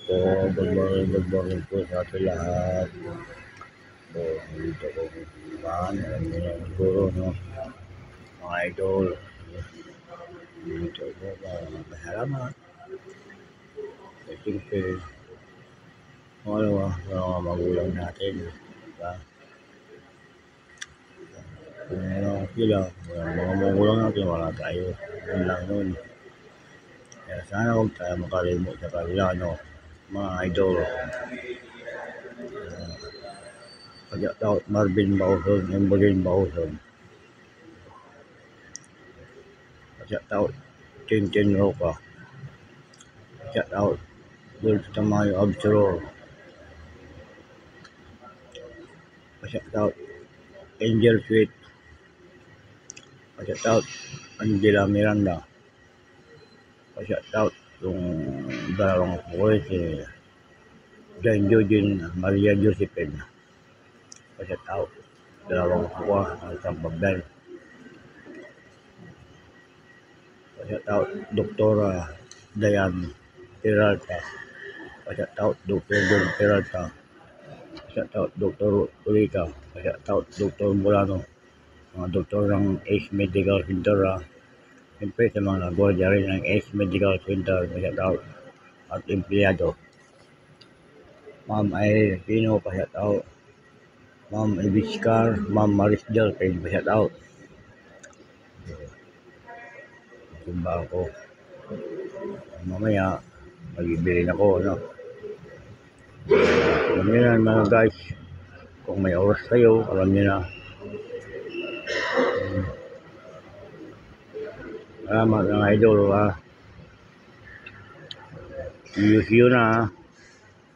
po, good morning po sa ating lahat. So, dito ko kumahan, alam niyo na siguro, no? Mga idol, dito po, salamat. Siyempre, mga magulang natin, diba? Kung ano sila, mga magulang natin, wala tayo. Yun lang nun. Kaya sana huwag tayo makalimot sa kanila, no? Mga idol. Shout out Marvin Bauson, Embolin Bauson. Shout out Tintin Roca. Shout out Dulce Tamayo Absalor. Shout out Angel Sweet. Shout out Angela Miranda. Shout out yung dalawang boy si John Eugene Maria Josephine. Shout out dalawang kuwa ng isang bagdal. Shout out Dr. Dayan Peralta. Shout out Dr. John Peralta. Shout out Dr. Ulita. Shout out Dr. Molano. Mga doktor ng Ace Medical Center. Siyempre sa mga gwardiya rin ng Ace Medical Center. Shout out at empleyado. Ma'am Ay Pino, shout out. Ma'am Ibiskar, Ma'am Maris Delpin, shout out. Sumba ako. Mamaya, mag-ibilin ako, no? Alam nyo na mga guys, kung may oras kayo, alam nyo na. Salamat mga idol, ha? See you na, ha?